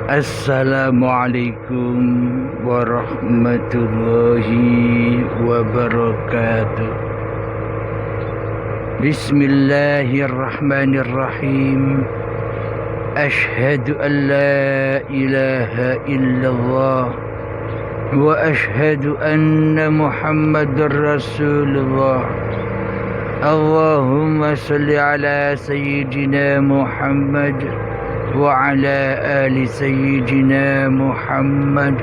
Assalamualaikum warahmatullahi wabarakatuh. Bismillahirrahmanirrahim. Ashhadu an la ilaha illallah wa ashhadu anna Muhammadar Rasulullah. Allahumma salli ala sayyidina Muhammad wa ala ali sayyidina Muhammad.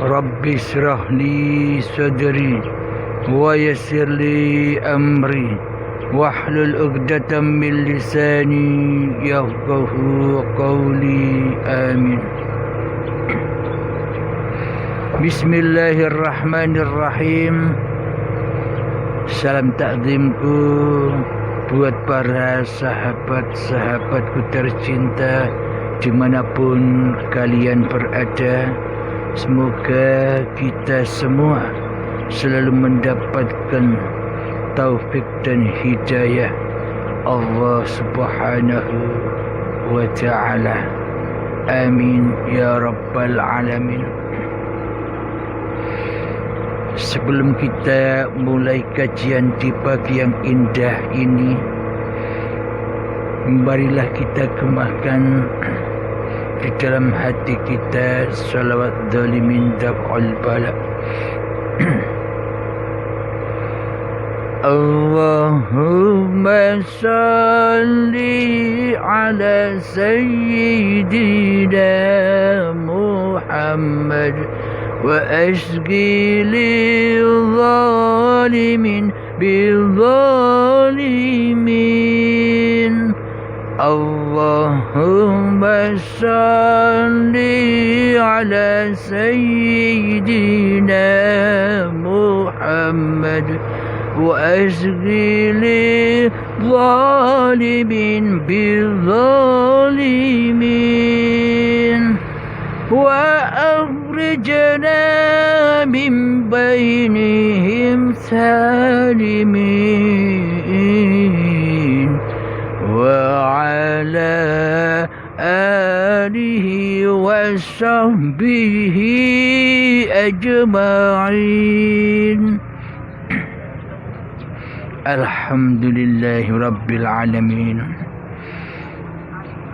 Rabbi shrah li sadri wa yassir li amri wahlul 'uqdatam min lisani yafqahu qawli. Amin. Bismillahirrahmanirrahim. Salam takzimku buat para sahabat-sahabatku tercinta dimanapun kalian berada. Semoga kita semua selalu mendapatkan taufik dan hidayah Allah subhanahu wa ta'ala. Amin ya rabbal alamin. Sebelum kita mulai kajian di pagi yang indah ini, marilah kita gemahkan di dalam hati kita salawat zalimin daf'ul bala. Allahumma salli ala sayyidina Muhammad wa ashqi lil zalimin bil zalimin. Allahumma salli ala sayyidina Muhammad wa ashqi lil zalimin bil zalimin. Wa akhrijna min bainihim salimin wa ala alihi wa sahbihi ajma'in. Alhamdulillahi rabbil alamin.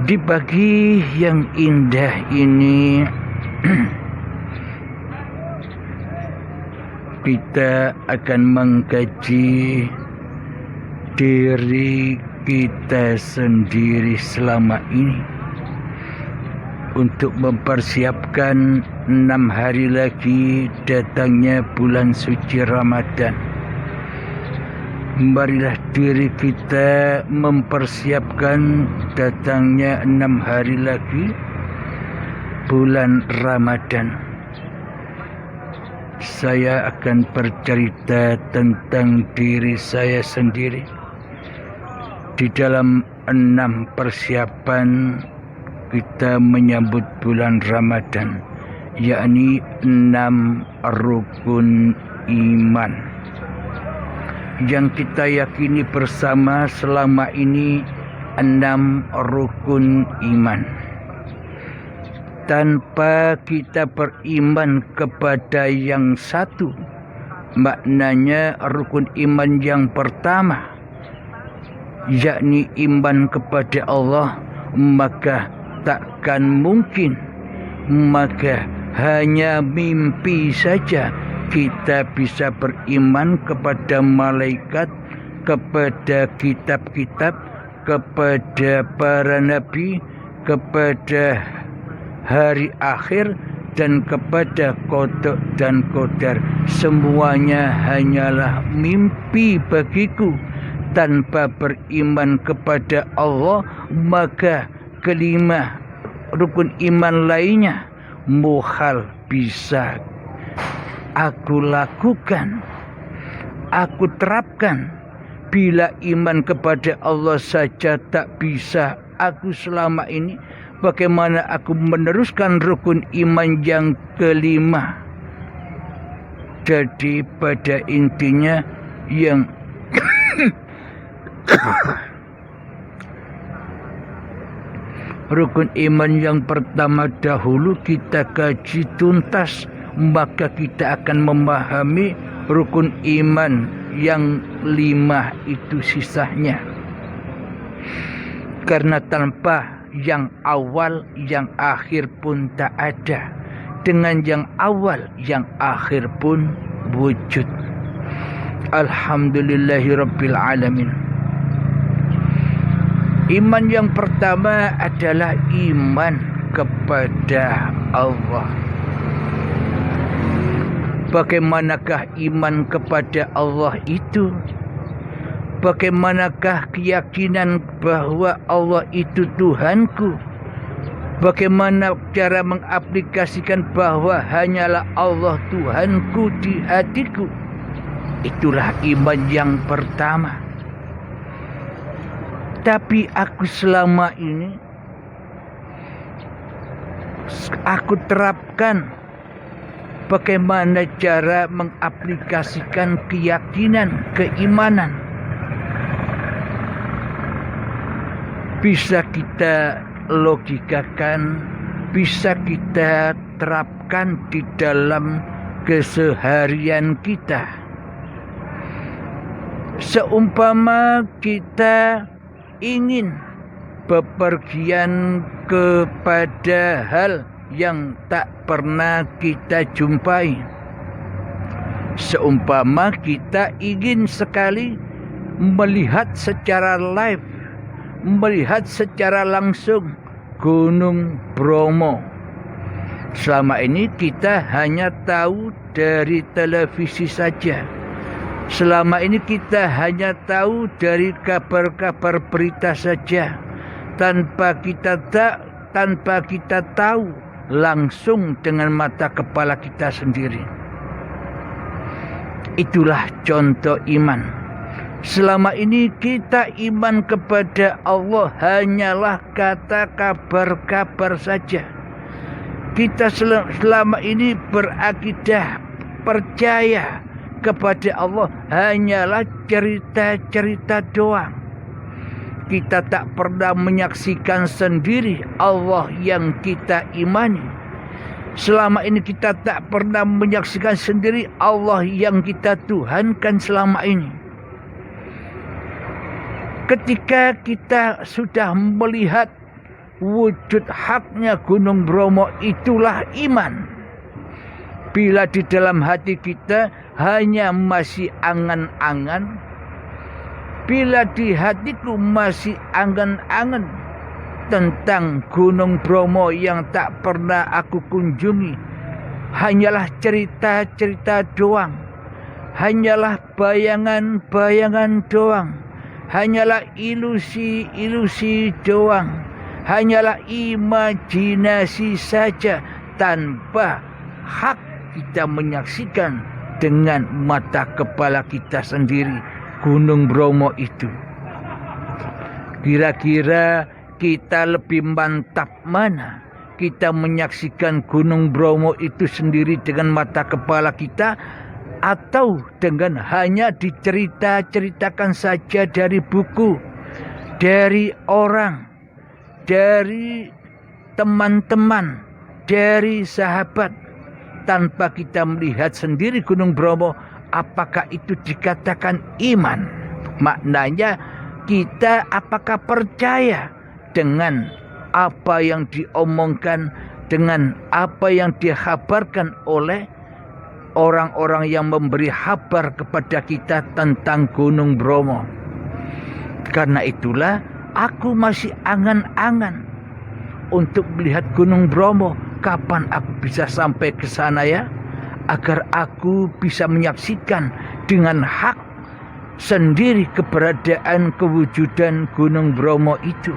Di pagi yang indah ini kita akan mengkaji diri kita sendiri selama ini untuk mempersiapkan 6 hari lagi datangnya bulan suci Ramadan. Marilah diri kita mempersiapkan datangnya 6 hari lagi bulan Ramadan. Saya akan bercerita tentang diri saya sendiri di dalam 6 persiapan kita menyambut bulan Ramadan, yakni 6 rukun iman yang kita yakini bersama selama ini. 6 rukun iman. Tanpa kita beriman kepada yang satu, maknanya rukun iman yang pertama, yakni iman kepada Allah, maka takkan mungkin, maka hanya mimpi saja kita bisa beriman kepada malaikat, kepada kitab-kitab, kepada para nabi, kepada hari akhir, dan kepada qada dan qadar. Semuanya hanyalah mimpi bagiku. Tanpa beriman kepada Allah, maka kelima rukun iman lainnya muhal bisa aku lakukan, aku terapkan. Bila iman kepada Allah saja tak bisa aku selama ini, bagaimana aku meneruskan rukun iman yang kelima? Jadi pada intinya yang Rukun iman yang pertama dahulu kita kaji tuntas, maka kita akan memahami rukun iman yang 5 itu sisanya. Karena tanpa yang awal, yang akhir pun tak ada. Dengan yang awal, yang akhir pun wujud. Alhamdulillahirabbil alamin. Iman yang pertama adalah iman kepada Allah. Bagaimanakah iman kepada Allah itu? Bagaimanakah keyakinan bahwa Allah itu Tuhanku? Bagaimana cara mengaplikasikan bahwa hanyalah Allah Tuhanku di hatiku? Itulah iman yang pertama. Tapi aku selama ini aku terapkan bagaimana cara mengaplikasikan keyakinan, keimanan. Bisa kita logikakan, bisa kita terapkan di dalam keseharian kita. Seumpama kita ingin bepergian kepada hal yang tak pernah kita jumpai. Seumpama kita ingin sekali melihat secara live, melihat secara langsung Gunung Bromo. Selama ini kita hanya tahu dari televisi saja. Selama ini kita hanya tahu dari kabar-kabar berita saja, tanpa kita tahu langsung dengan mata kepala kita sendiri. Itulah contoh iman. Selama ini kita iman kepada Allah hanyalah kata kabar-kabar saja. Kita selama ini berakidah percaya kepada Allah hanyalah cerita-cerita doang. Kita tak pernah menyaksikan sendiri Allah yang kita imani. Selama ini kita tak pernah menyaksikan sendiri Allah yang kita tuhankan selama ini. Ketika kita sudah melihat wujud haknya Gunung Bromo, itulah iman. Bila di dalam hati kita hanya masih angan-angan, bila di hatiku masih angan-angan tentang Gunung Bromo yang tak pernah aku kunjungi, hanyalah cerita-cerita doang, hanyalah bayangan-bayangan doang, hanyalah ilusi-ilusi doang, hanyalah imajinasi saja tanpa hak kita menyaksikan dengan mata kepala kita sendiri Gunung Bromo itu. Kira-kira kita lebih mantap mana? Kita menyaksikan Gunung Bromo itu sendiri dengan mata kepala kita, atau dengan hanya dicerita-ceritakan saja dari buku, dari orang, dari teman-teman, dari sahabat, tanpa kita melihat sendiri Gunung Bromo? Apakah itu dikatakan iman? Maknanya kita apakah percaya dengan apa yang diomongkan, dengan apa yang dikhabarkan oleh orang-orang yang memberi kabar kepada kita tentang Gunung Bromo? Karena itulah aku masih angan-angan untuk melihat Gunung Bromo. Kapan aku bisa sampai ke sana ya? Agar aku bisa menyaksikan dengan hak sendiri keberadaan kewujudan Gunung Bromo itu.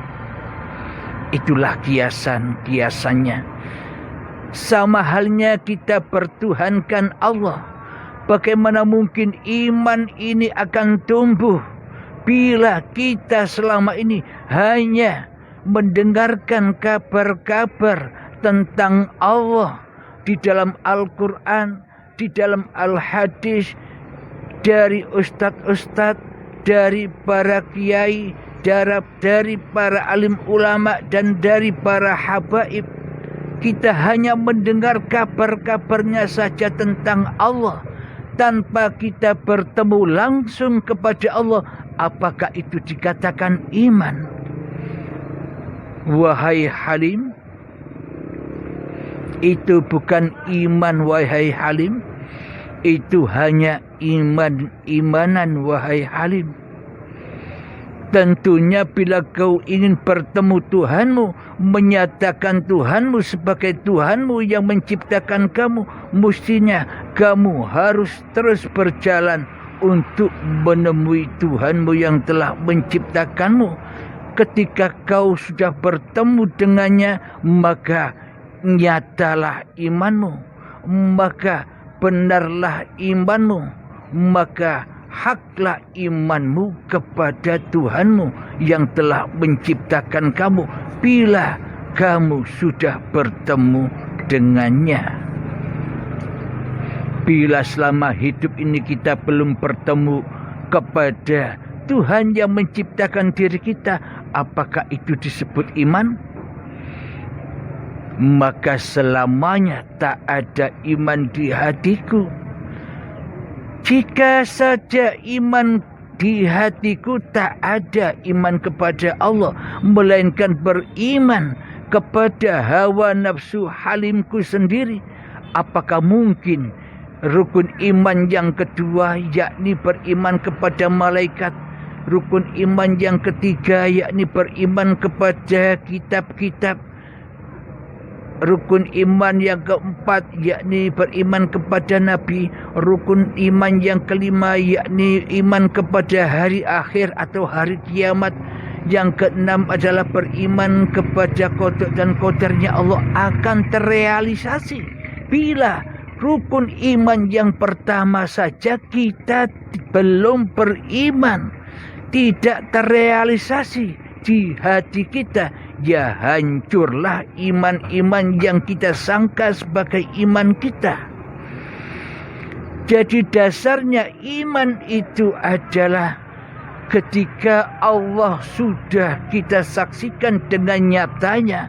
Itulah kiasan-kiasannya. Sama halnya kita bertuhankan Allah. Bagaimana mungkin iman ini akan tumbuh bila kita selama ini hanya mendengarkan kabar-kabar tentang Allah di dalam Al-Quran, di dalam Al-Hadis, dari ustadz-ustadz, dari para kiai, dari para alim ulama dan dari para habaib. Kita hanya mendengar kabar-kabarnya saja tentang Allah tanpa kita bertemu langsung kepada Allah. Apakah itu dikatakan iman? Wahai Halim, itu bukan iman wahai Halim. Itu hanya imanan wahai Halim. Tentunya bila kau ingin bertemu Tuhanmu, menyatakan Tuhanmu sebagai Tuhanmu yang menciptakan kamu, mestinya kamu harus terus berjalan untuk menemui Tuhanmu yang telah menciptakanmu. Ketika kau sudah bertemu dengannya, maka nyatalah imanmu, maka benarlah imanmu, maka haklah imanmu kepada Tuhanmu yang telah menciptakan kamu bila kamu sudah bertemu dengannya. Bila selama hidup ini kita belum bertemu kepada Tuhan yang menciptakan diri kita, apakah itu disebut iman? Maka selamanya tak ada iman di hatiku. Jika saja iman di hatiku, tak ada iman kepada Allah, melainkan beriman kepada hawa nafsu halimku sendiri. Apakah mungkin rukun iman yang kedua, yakni beriman kepada malaikat, rukun iman yang ketiga, yakni beriman kepada kitab-kitab, rukun iman yang keempat, yakni beriman kepada Nabi, rukun iman yang kelima, yakni iman kepada hari akhir atau hari kiamat, yang keenam adalah beriman kepada qada dan qadarnya Allah, akan terrealisasi bila rukun iman yang pertama saja kita belum beriman, tidak terrealisasi di hati kita, ya hancurlah iman-iman yang kita sangka sebagai iman kita. Jadi dasarnya iman itu adalah ketika Allah sudah kita saksikan dengan nyatanya,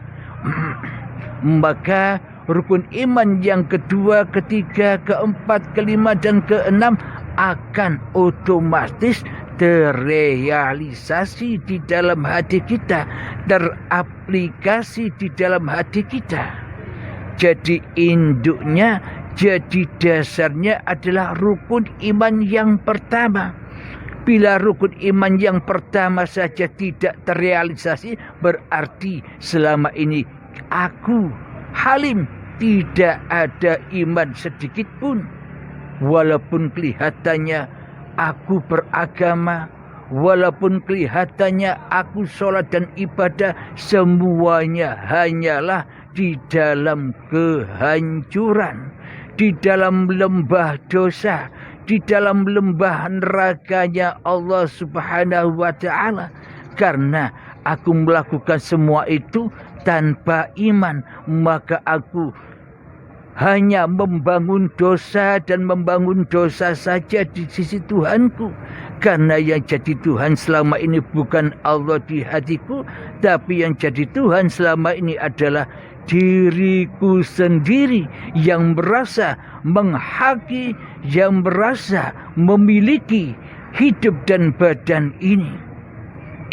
maka rukun iman yang kedua, ketiga, keempat, kelima, dan keenam akan otomatis terrealisasi di dalam hati kita, teraplikasi di dalam hati kita. Jadi induknya, jadi dasarnya adalah rukun iman yang pertama. Bila rukun iman yang pertama saja tidak terrealisasi, berarti selama ini aku, Halim, tidak ada iman sedikit pun. Walaupun kelihatannya aku beragama, walaupun kelihatannya aku sholat dan ibadah, semuanya hanyalah di dalam kehancuran, di dalam lembah dosa, di dalam lembah nerakanya Allah Subhanahu wa ta'ala. Karena aku melakukan semua itu tanpa iman, maka aku hanya membangun dosa dan membangun dosa saja di sisi Tuhanku. Karena yang jadi Tuhan selama ini bukan Allah di hatiku, tapi yang jadi Tuhan selama ini adalah diriku sendiri yang merasa menghaki, yang merasa memiliki hidup dan badan ini.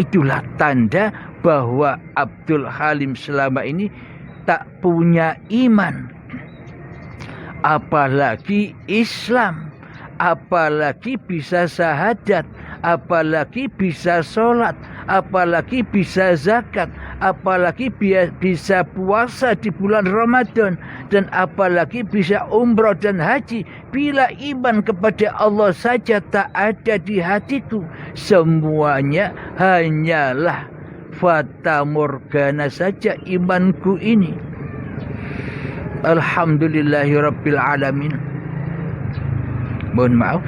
Itulah tanda bahwa Abdul Halim selama ini tak punya iman, apalagi Islam, apalagi bisa syahadat, apalagi bisa sholat, apalagi bisa zakat, apalagi bisa puasa di bulan Ramadan, dan apalagi bisa umrah dan haji. Bila iman kepada Allah saja tak ada di hatiku, semuanya hanyalah fata morgana saja imanku ini. Alhamdulillahirabbil alamin. Mohon maaf.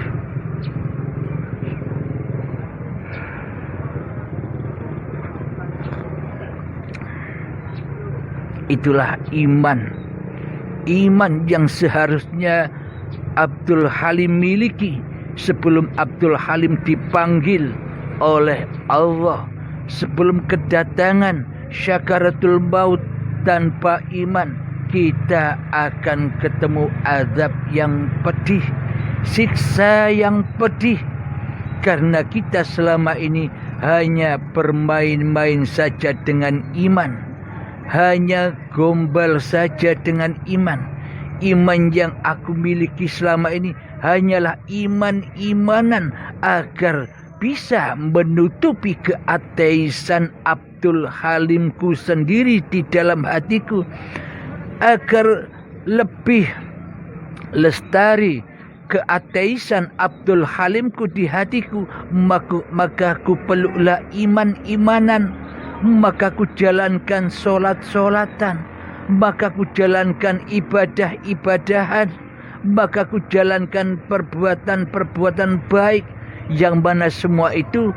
Itulah iman. Iman yang seharusnya Abdul Halim miliki sebelum Abdul Halim dipanggil oleh Allah sebelum kedatangan syakaratul maut. Tanpa iman kita akan ketemu azab yang pedih, siksa yang pedih, karena kita selama ini hanya bermain-main saja dengan iman, hanya gombal saja dengan iman. Iman yang aku miliki selama ini hanyalah iman-imanan agar bisa menutupi keateisan Abdul Halimku sendiri di dalam hatiku, agar lebih lestari keateisan Abdul Halimku di hatiku, maka aku peluklah iman-imanan, maka aku jalankan solat-solatan, maka aku jalankan ibadah-ibadahan, maka aku jalankan perbuatan-perbuatan baik, yang mana semua itu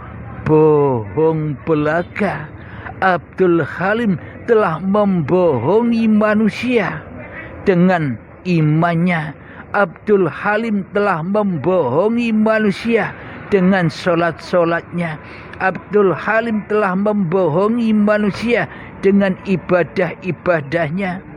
bohong belaka. Abdul Halim telah membohongi manusia dengan imannya. Abdul Halim telah membohongi manusia dengan solat-solatnya. Abdul Halim telah membohongi manusia dengan ibadah-ibadahnya.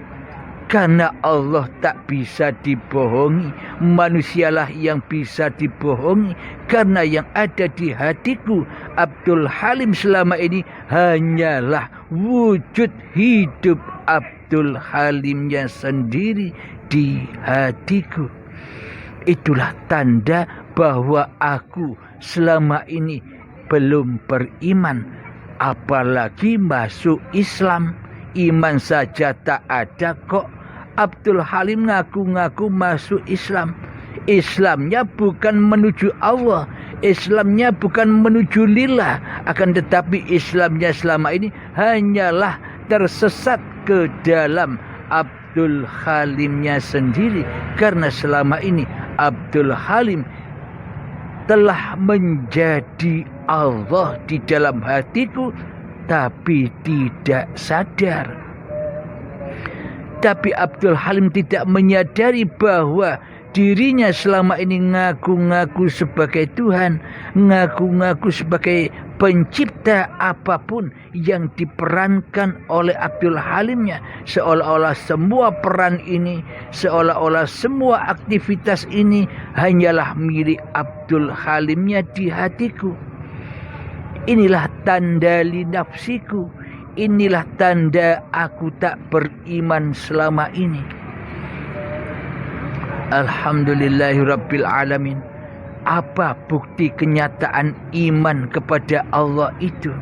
Karena Allah tak bisa dibohongi, manusialah yang bisa dibohongi. Karena yang ada di hatiku, Abdul Halim selama ini hanyalah wujud hidup Abdul Halimnya sendiri di hatiku. Itulah tanda bahwa aku selama ini belum beriman, apalagi masuk Islam. Iman saja tak ada kok. Abdul Halim ngaku-ngaku masuk Islam. Islamnya bukan menuju Allah, Islamnya bukan menuju lillah, akan tetapi Islamnya selama ini hanyalah tersesat ke dalam Abdul Halimnya sendiri. Karena selama ini Abdul Halim telah menjadi Allah di dalam hatiku, tapi tidak sadar. Tapi Abdul Halim tidak menyadari bahwa dirinya selama ini ngaku-ngaku sebagai Tuhan, ngaku-ngaku sebagai pencipta. Apapun yang diperankan oleh Abdul Halimnya, seolah-olah semua peran ini, seolah-olah semua aktivitas ini hanyalah milik Abdul Halimnya di hatiku. Inilah tanda li nafsiku, inilah tanda aku tak beriman selama ini. Alhamdulillahirabbil alamin. Apa bukti kenyataan iman kepada Allah itu?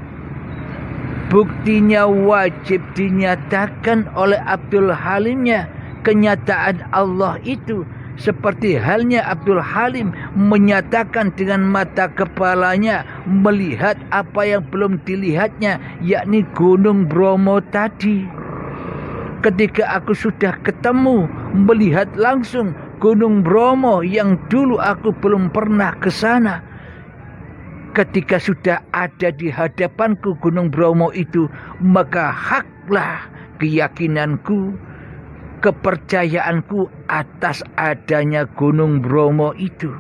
Buktinya wajib dinyatakan oleh Abdul Halimnya kenyataan Allah itu. Seperti halnya Abdul Halim menyatakan dengan mata kepalanya, melihat apa yang belum dilihatnya, yakni Gunung Bromo tadi. Ketika aku sudah ketemu, melihat langsung Gunung Bromo yang dulu aku belum pernah ke sana. Ketika sudah ada di hadapanku Gunung Bromo itu, maka haklah keyakinanku, kepercayaanku atas adanya Gunung Bromo itu.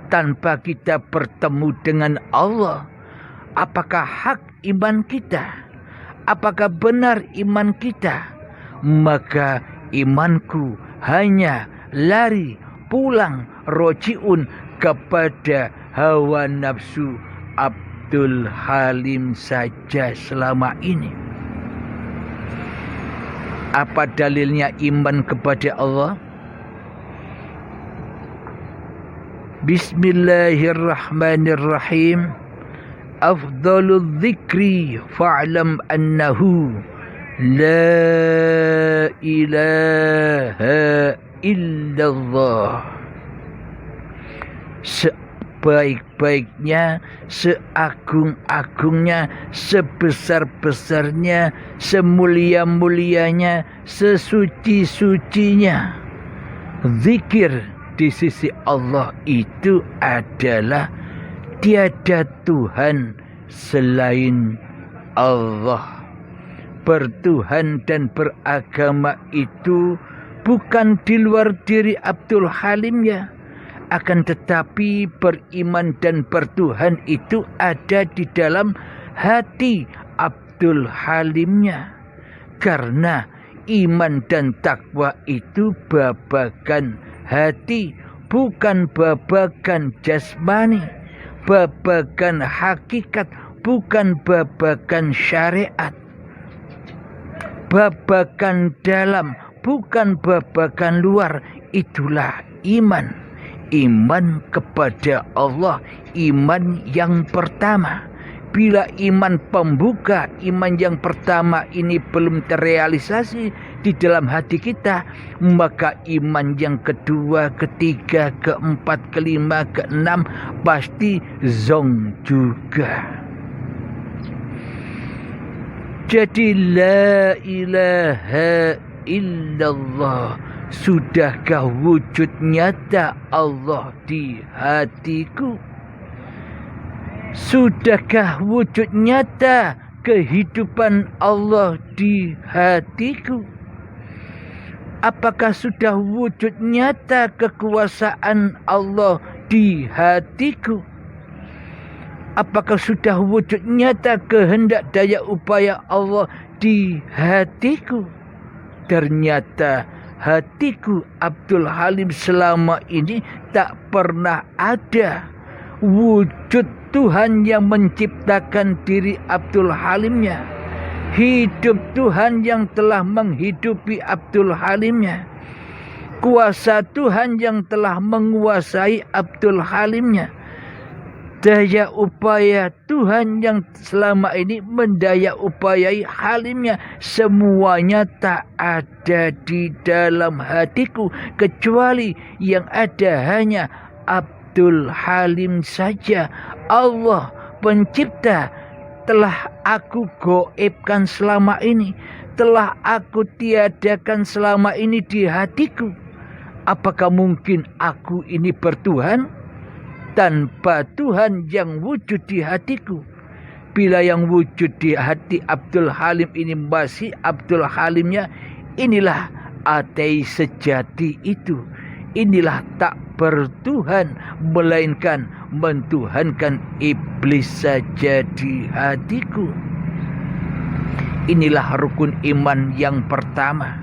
Tanpa kita bertemu dengan Allah, apakah hak iman kita? Apakah benar iman kita? Maka imanku hanya lari pulang rojiun kepada hawa nafsu Abdul Halim saja selama ini. Apa dalilnya iman kepada Allah? Bismillahirrahmanirrahim. Afdalul dzikri fa'lam annahu la ilaha illallah. Sebaik-baiknya, seagung-agungnya, sebesar-besarnya, semulia-mulianya, sesuci-sucinya zikir di sisi Allah itu adalah tiada Tuhan selain Allah. Bertuhan dan beragama itu bukan di luar diri Abdul Halim ya. Akan tetapi beriman dan bertuhan itu ada di dalam hati Abdul Halimnya. Karena iman dan takwa itu babagan hati, bukan babagan jasmani, babagan hakikat, bukan babagan syariat, babagan dalam, bukan babagan luar. Itulah iman. Iman kepada Allah, iman yang pertama. Bila iman pembuka, iman yang pertama ini belum terrealisasi di dalam hati kita, maka iman yang kedua, ketiga, keempat, kelima, keenam pasti zong juga. Jadi la ilaha illallah, sudahkah wujud nyata Allah di hatiku? Sudahkah wujud nyata kehidupan Allah di hatiku? Apakah sudah wujud nyata kekuasaan Allah di hatiku? Apakah sudah wujud nyata kehendak daya upaya Allah di hatiku? Ternyata hatiku Abdul Halim selama ini tak pernah ada wujud Tuhan yang menciptakan diri Abdul Halimnya. Hidup Tuhan yang telah menghidupi Abdul Halimnya. Kuasa Tuhan yang telah menguasai Abdul Halimnya. Daya upaya Tuhan yang selama ini mendaya upayai Halimnya. Semuanya tak ada di dalam hatiku, kecuali yang ada hanya Abdul Halim saja. Allah pencipta telah aku goibkan selama ini, telah aku tiadakan selama ini di hatiku. Apakah mungkin aku ini bertuhan tanpa Tuhan yang wujud di hatiku? Bila yang wujud di hati Abdul Halim ini masih Abdul Halimnya, inilah ateis sejati itu. Inilah tak bertuhan, melainkan mentuhankan iblis saja di hatiku. Inilah rukun iman yang pertama.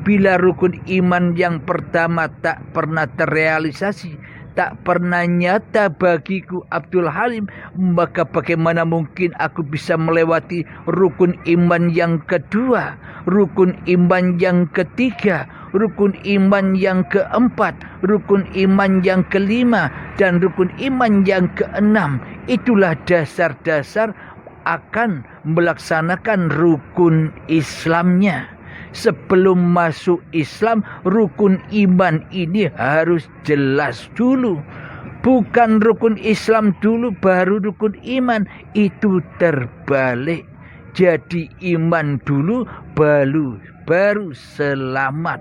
Bila rukun iman yang pertama tak pernah terrealisasi, tak pernah nyata bagiku Abdul Halim, maka bagaimana mungkin aku bisa melewati rukun iman yang kedua, rukun iman yang ketiga, rukun iman yang keempat, rukun iman yang kelima, dan rukun iman yang keenam. Itulah dasar-dasar akan melaksanakan rukun Islamnya. Sebelum masuk Islam, rukun iman ini harus jelas dulu. Bukan rukun Islam dulu baru rukun iman. Itu terbalik. Jadi iman dulu baru selamat.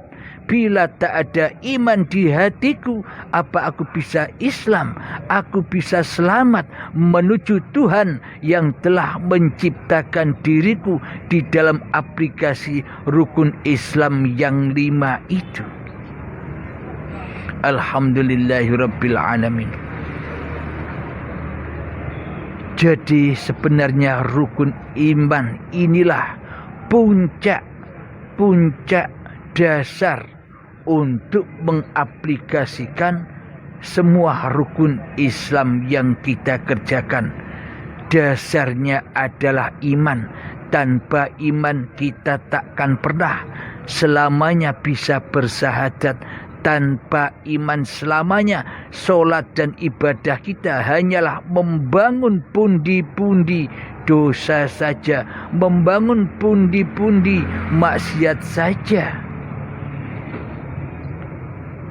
Bila tak ada iman di hatiku, apa aku bisa Islam? Aku bisa selamat menuju Tuhan yang telah menciptakan diriku di dalam aplikasi rukun Islam yang 5 itu. Alhamdulillahirabbil alamin. Jadi sebenarnya rukun iman inilah puncak dasar untuk mengaplikasikan semua rukun Islam yang kita kerjakan. Dasarnya adalah iman. Tanpa iman kita takkan pernah selamanya bisa bersahadat. Tanpa iman selamanya solat dan ibadah kita hanyalah membangun pundi-pundi dosa saja, membangun pundi-pundi maksiat saja.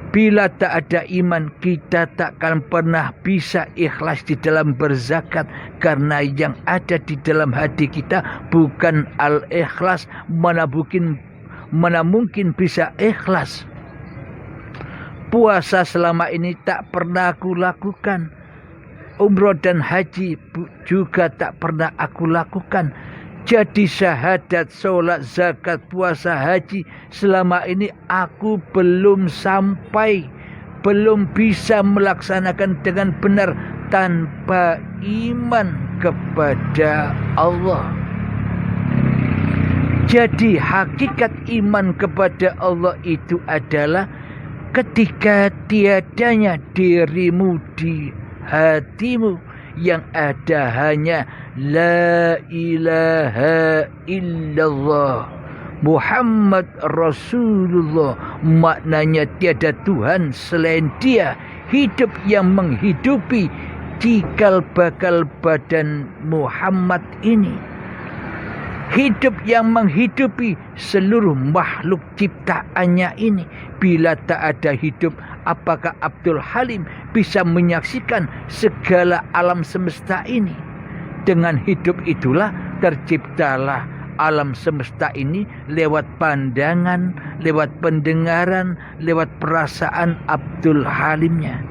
Bila tak ada iman, kita takkan pernah bisa ikhlas di dalam berzakat. Karena yang ada di dalam hati kita bukan al-ikhlas. Mana mungkin bisa ikhlas. Puasa selama ini tak pernah aku lakukan. Umroh dan haji juga tak pernah aku lakukan. Jadi syahadat, sholat, zakat, puasa, haji selama ini aku belum sampai belum bisa melaksanakan dengan benar tanpa iman kepada Allah. Jadi hakikat iman kepada Allah itu adalah ketika tiadanya dirimu di hatimu, yang ada hanya la ilaha illallah Muhammad Rasulullah, maknanya tiada Tuhan selain Dia, hidup yang menghidupi cikal bakal badan Muhammad ini, hidup yang menghidupi seluruh makhluk ciptaannya ini. Bila tak ada hidup, apakah Abdul Halim bisa menyaksikan segala alam semesta ini? Dengan hidup itulah terciptalah alam semesta ini lewat pandangan, lewat pendengaran, lewat perasaan Abdul Halimnya.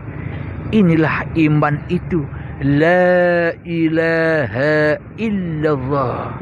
Inilah iman itu, la ilaha illallah.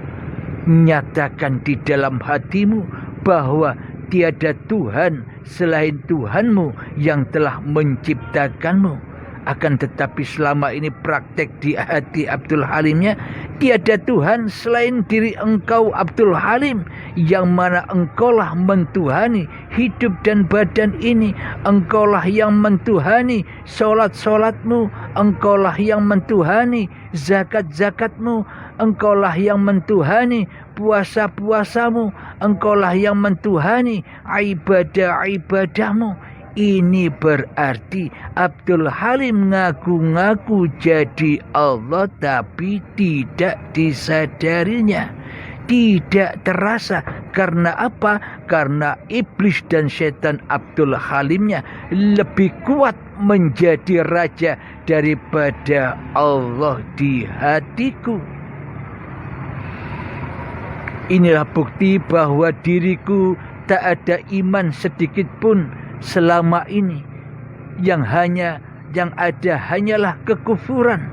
Nyatakan di dalam hatimu bahwa tiada Tuhan selain Tuhanmu yang telah menciptakanmu. Akan tetapi selama ini praktek di hati Abdul Halimnya, tiada Tuhan selain diri engkau Abdul Halim, yang mana engkaulah mentuhani hidup dan badan ini. Engkaulah yang mentuhani solat-solatmu, engkaulah yang mentuhani zakat-zakatmu, engkaulah yang mentuhani puasa-puasamu, engkaulah yang mentuhani ibadah-ibadahmu. Ini berarti Abdul Halim ngaku-ngaku jadi Allah, tapi tidak disadarinya, tidak terasa. Karena apa? Karena iblis dan setan Abdul Halimnya lebih kuat menjadi raja daripada Allah di hatiku. Inilah bukti bahwa diriku tak ada iman sedikit pun selama ini. Yang ada hanyalah kekufuran,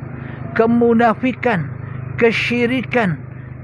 kemunafikan, kesyirikan,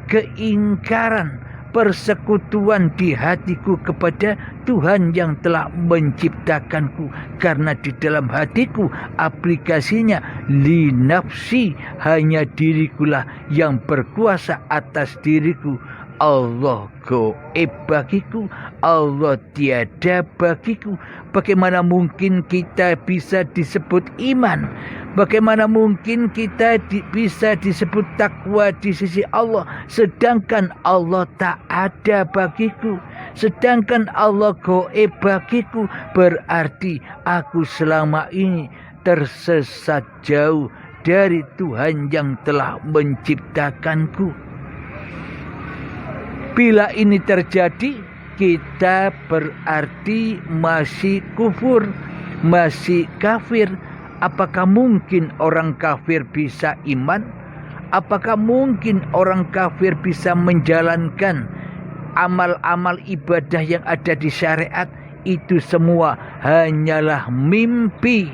keingkaran, persekutuan di hatiku kepada Tuhan yang telah menciptakanku. Karena di dalam hatiku aplikasinya li nafsi, hanya dirikulah yang berkuasa atas diriku. Allah gaib bagiku, Allah tiada bagiku. Bagaimana mungkin kita bisa disebut iman? Bagaimana mungkin kita bisa disebut takwa di sisi Allah, sedangkan Allah tak ada bagiku, sedangkan Allah gaib bagiku? Berarti aku selama ini tersesat jauh dari Tuhan yang telah menciptakanku. Bila ini terjadi, kita berarti masih kufur, masih kafir. Apakah mungkin orang kafir bisa iman? Apakah mungkin orang kafir bisa menjalankan amal-amal ibadah yang ada di syariat? Itu semua hanyalah mimpi.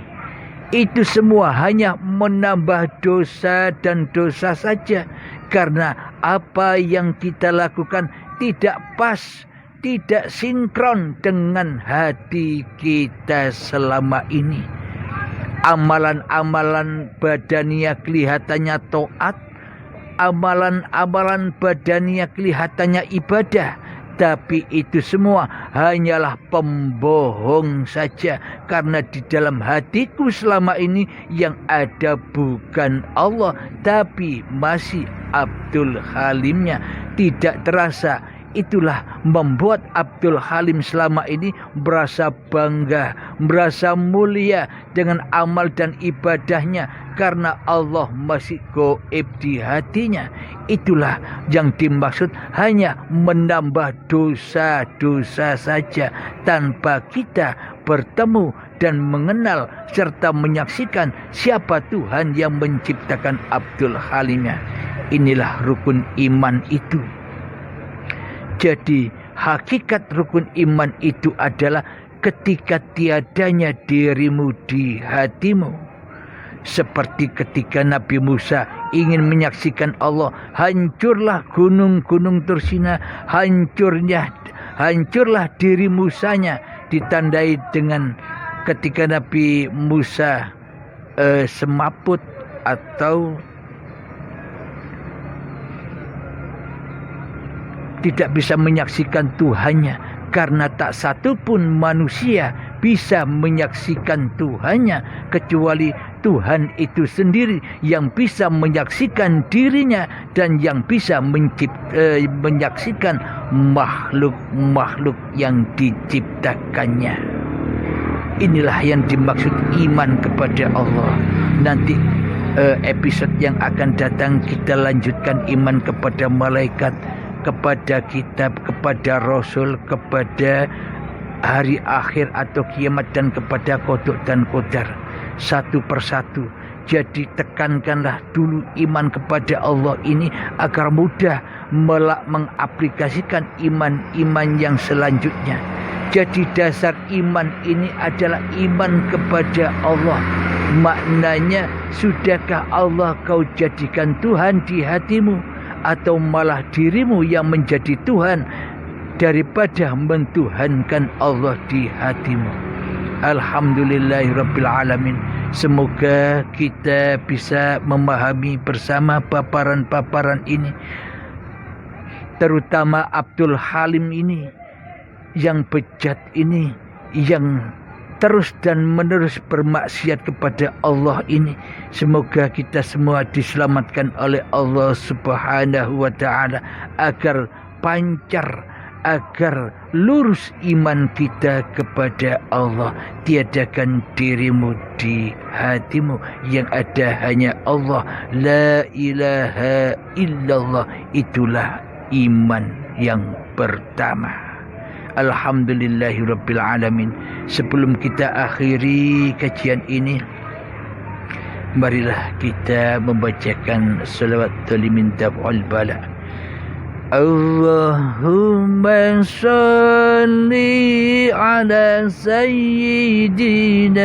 Itu semua hanya menambah dosa dan dosa saja. Karena apa yang kita lakukan tidak pas, tidak sinkron dengan hati kita selama ini. Amalan-amalan badania kelihatannya taat, amalan-amalan badania kelihatannya ibadah, tapi itu semua hanyalah pembohong saja. Karena di dalam hatiku selama ini yang ada bukan Allah, tapi masih Abdul Halimnya. Tidak terasa. Itulah membuat Abdul Halim selama ini merasa bangga, merasa mulia dengan amal dan ibadahnya, karena Allah masih gaib di hatinya. Itulah yang dimaksud hanya menambah dosa-dosa saja, tanpa kita bertemu dan mengenal serta menyaksikan siapa Tuhan yang menciptakan Abdul Halimnya. Inilah rukun iman itu. Jadi hakikat rukun iman itu adalah ketika tiadanya dirimu di hatimu. Seperti ketika Nabi Musa ingin menyaksikan Allah, hancurlah gunung-gunung Tursina, hancurlah diri Musanya, ditandai dengan ketika Nabi Musa semaput atau tidak bisa menyaksikan Tuhannya, karena tak satu pun manusia bisa menyaksikan Tuhannya kecuali Tuhan itu sendiri yang bisa menyaksikan dirinya dan yang bisa menyaksikan makhluk-makhluk yang diciptakannya. Inilah yang dimaksud iman kepada Allah. Nanti episode yang akan datang kita lanjutkan iman kepada malaikat, kepada kitab, kepada rasul, kepada hari akhir atau kiamat, dan kepada qada dan qadar satu persatu. Jadi tekankanlah dulu iman kepada Allah ini agar mudah mengaplikasikan iman-iman yang selanjutnya. Jadi dasar iman ini adalah iman kepada Allah. Maknanya, sudahkah Allah kau jadikan Tuhan di hatimu, atau malah dirimu yang menjadi Tuhan daripada mentuhankan Allah di hatimu? Alhamdulillahirabbil alamin. Semoga kita bisa memahami bersama paparan-paparan ini, terutama Abdul Halim ini, yang bejat ini, yang terus dan menerus bermaksiat kepada Allah ini. Semoga kita semua diselamatkan oleh Allah Subhanahu wa ta'ala, agar pancar, agar lurus iman kita kepada Allah. Tiadakan dirimu di hatimu, yang ada hanya Allah. La ilaha illallah, itulah iman yang pertama. Alhamdulillahirabbil alamin. Sebelum kita akhiri kajian ini, marilah kita membacakan salawat limin daf'ul bala. Allahumma salli ala sayyidina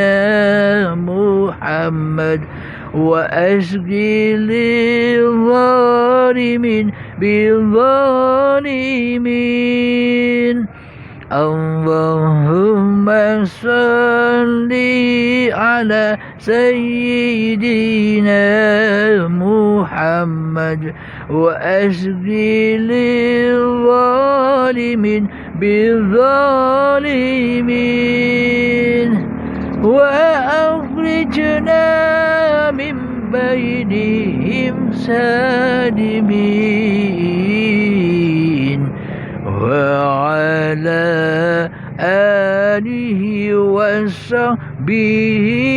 Muhammad wa asghilil zalimin bil zalimin. Allahumma salli ala sayyidina Muhammad wa asghilil zalimin bil zalimin wa akhrijna min bainihim salimin wa ala alihi wa sahbihi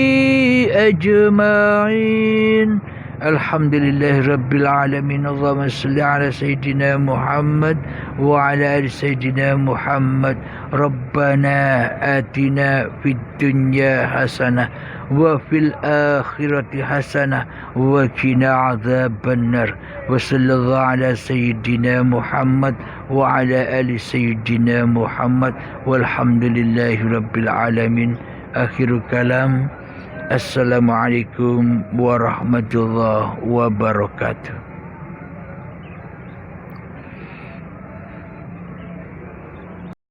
ajma'in. Alhamdulillahi rabbil alamin. Allahumma salli ala sayyidina Muhammad wa ala ali sayyidina Muhammad. Rabbana atina fid dunya hasanah wa fil akhirati hasanah wa qina adzabannar. Wa sallallahu ala sayyidina Muhammad wa ala ali sayyidina Muhammad walhamdulillahi rabbil alamin. Akhirul kalam. Assalamualaikum warahmatullahi wabarakatuh.